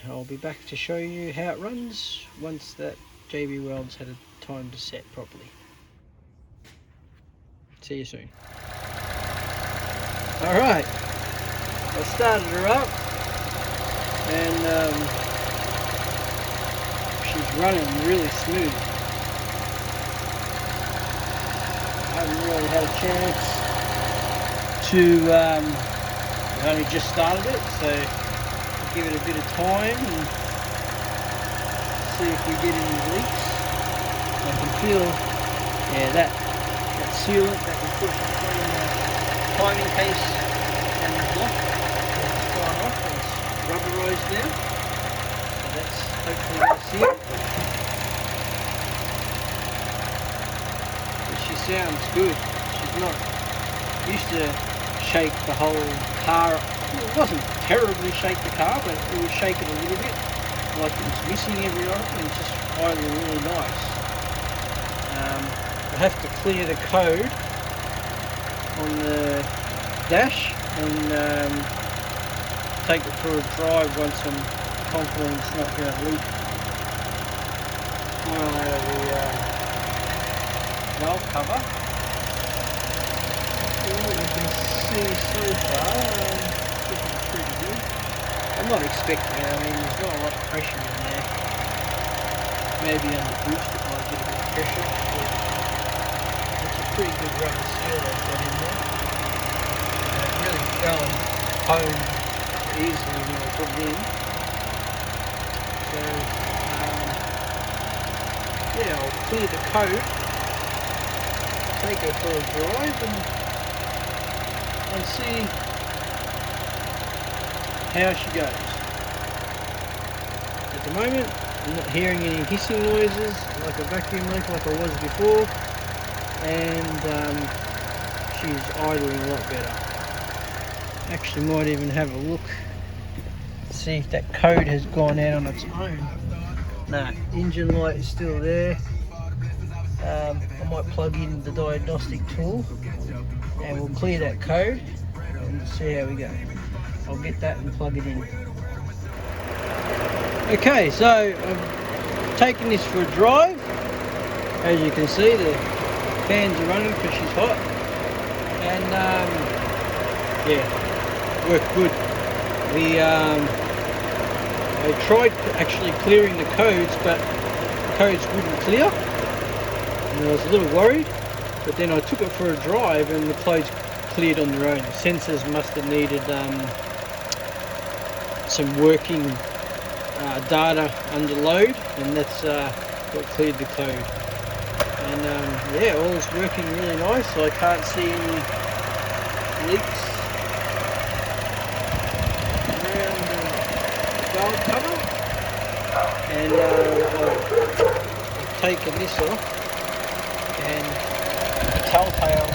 I'll be back to show you how it runs once that JB weld's had a time to set properly. See you soon. Alright, I started her up, and she's running really smooth. I haven't really had a chance to, I've only just started it, so I'll give it a bit of time and see if we get any leaks. I can feel, yeah, that sealant that we put between the timing case and the block is gone off, and it's rubberized now. So that's hopefully going to seal. But she sounds good. She's not used to shake the whole car it wasn't terribly shake the car, but it was shaking a little bit, like it was missing every item, and just idling really nice. I have to clear the code on the dash and take it for a drive once I'm confident it's not going to leak. Out of the valve cover. All you can see so far, looking pretty good. I'm not expecting it. I mean, there's not a lot of pressure in there. Maybe on the boost it might get a bit of pressure, but it's a pretty good rubber seal I've got in there. And it really fell home easily when I put it in. So, yeah, I'll clear the code, take her for a drive and see how she goes. At the moment, I'm not hearing any hissing noises like a vacuum leak like I was before, and she's idling a lot better. Actually might even have a look, see if that code has gone out on its own. No, engine light is still there. I might plug in the diagnostic tool and we'll clear that code and see how we go. I'll get that and plug it in. Okay, so I've taken this for a drive. As you can see, the fans are running because she's hot. And yeah, worked good. I tried actually clearing the codes, but the codes wouldn't clear, and I was a little worried, but then I took it for a drive and the codes cleared on their own. The sensors must have needed some working data under load, and that's what cleared the code. And yeah, all is working really nice, so I can't see any leaks around the valve cover. And I've taken this off, and the telltale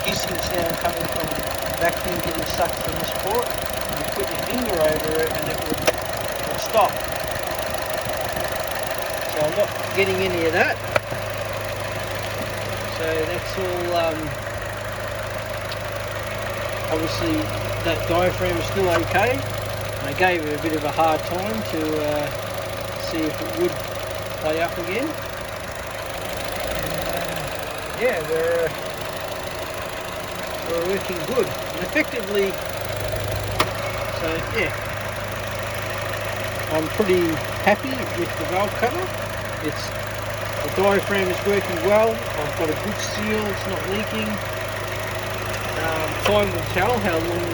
hissing sound coming from the vacuum getting sucked from this port. You put your finger over it and it would stop. So I'm not getting any of that. So that's all, obviously that diaphragm is still okay. I gave it a bit of a hard time to see if it would play up again. Yeah, we're working good and effectively. So yeah, I'm pretty happy with the valve cover. The diaphragm is working well. I've got a good seal. It's not leaking. Time will tell how long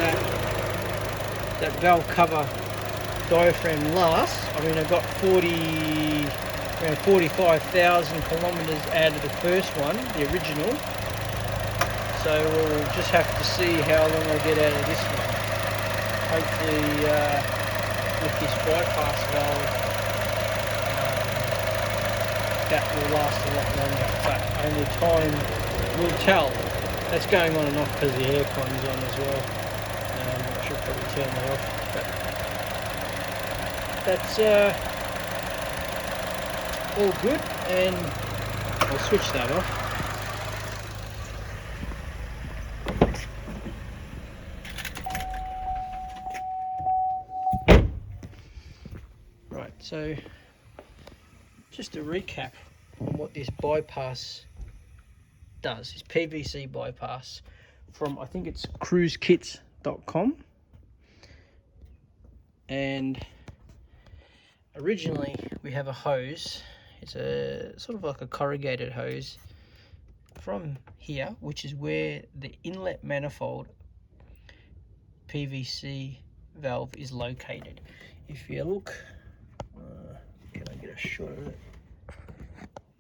that valve cover diaphragm lasts. I mean, I've got around 45,000 kilometres out of the first one, the original. So we'll just have to see how long I get out of this one. Hopefully with this bypass valve, that will last a lot longer, but only time will tell. That's going on and off because the aircon's on as well. I should probably turn that off, but that's all good, and I'll switch that off. Right, so just a recap on what this bypass does. This PVC bypass from, I think it's cruisekits.com, and originally we have a hose. It's a sort of like a corrugated hose from here, which is where the inlet manifold PVC valve is located. If you look, can I get a shot of it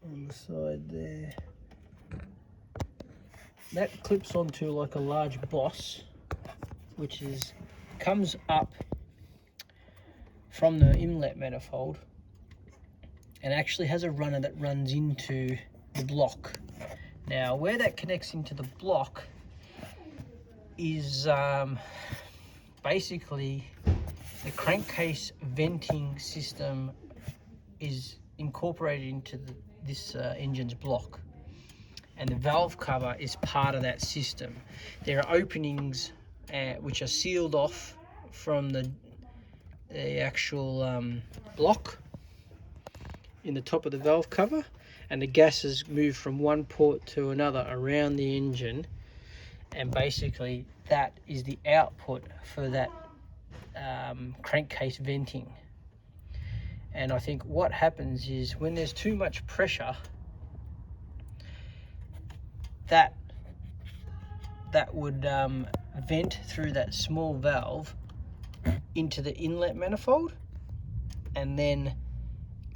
on the side there? That clips onto like a large boss, which comes up from the inlet manifold and actually has a runner that runs into the block. Now, where that connects into the block is basically the crankcase venting system is incorporated into this engine's block, and the valve cover is part of that system. There are openings which are sealed off from the actual block in the top of the valve cover, and the gases move from one port to another around the engine, and basically that is the output for that crankcase venting. And I think what happens is when there's too much pressure, that would vent through that small valve into the inlet manifold, and then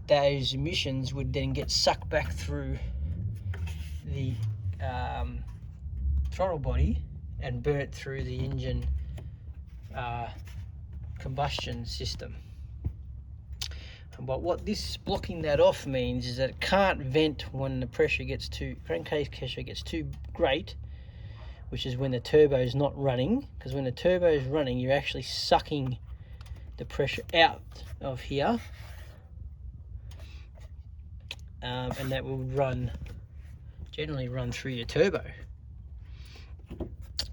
those emissions would then get sucked back through the throttle body and burnt through the engine combustion system. But what this blocking that off means is that it can't vent when the pressure gets crankcase pressure gets too great, which is when the turbo is not running, because when the turbo is running, you're actually sucking the pressure out of here, and that will generally run through your turbo.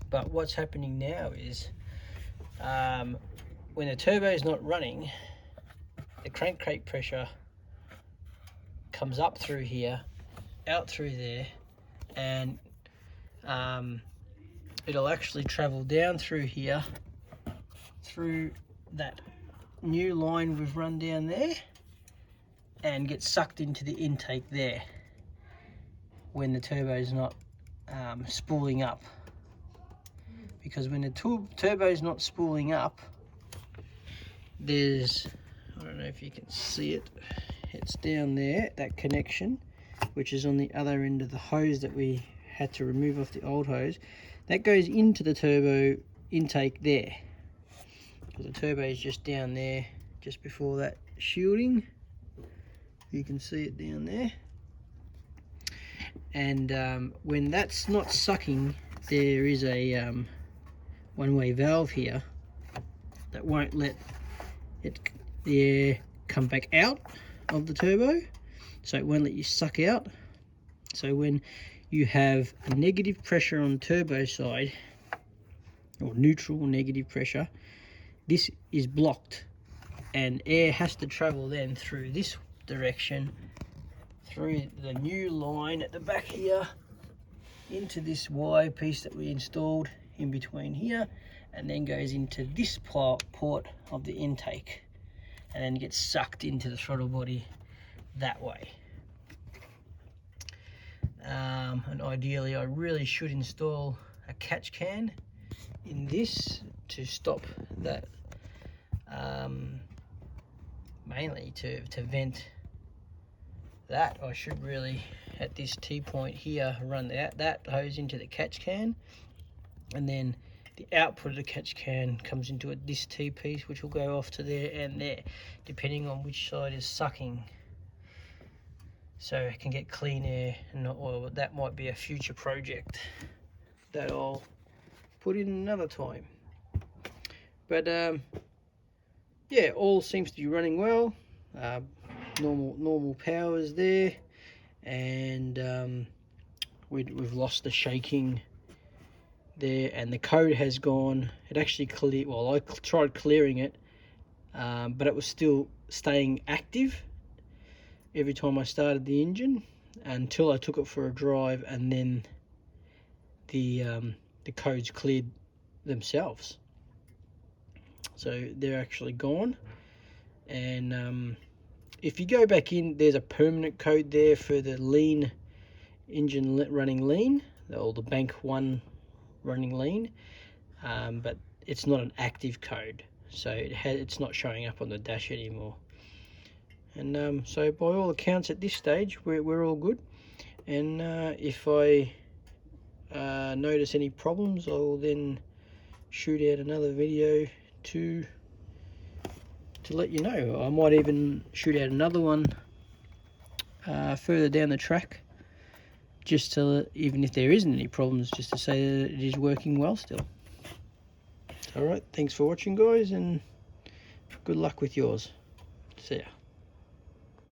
But what's happening now is when the turbo is not running, the crankcase pressure comes up through here, out through there, and it'll actually travel down through here, through that new line we've run down there, and get sucked into the intake there when the turbo is not spooling up. Because when the turbo is not spooling up, there's, I don't know if you can see it, it's down there, that connection, which is on the other end of the hose that we had to remove off the old hose. That goes into the turbo intake there, because the turbo is just down there, just before that shielding. You can see it down there. And when that's not sucking, there is a one-way valve here that won't let the air come back out of the turbo, so it won't let you suck out. So when you have a negative pressure on the turbo side, or neutral negative pressure, this is blocked, and air has to travel then through this direction, through the new line at the back here, into this Y piece that we installed in between here, and then goes into this port of the intake, and then gets sucked into the throttle body that way. And ideally, I really should install a catch can in this to stop that, mainly to vent that. I should really, at this T-point here, run that hose into the catch can, and then the output of the catch can comes into this T-piece, which will go off to there and there, depending on which side is sucking. So it can get clean air and not oil. That might be a future project that I'll put in another time. But yeah, all seems to be running well. Normal powers there, and we've lost the shaking there, and the code has gone. It actually cleared. Well, I tried clearing it, but it was still staying active every time I started the engine, until I took it for a drive, and then the codes cleared themselves. So they're actually gone. And if you go back in, there's a permanent code there for the lean engine running lean, or the bank 1 running lean, but it's not an active code, so it's not showing up on the dash anymore. And so by all accounts at this stage, we're all good. And if I notice any problems, I'll then shoot out another video to let you know. I might even shoot out another one further down the track, just to, even if there isn't any problems, just to say that it is working well still. Alright, thanks for watching guys, and good luck with yours. See ya.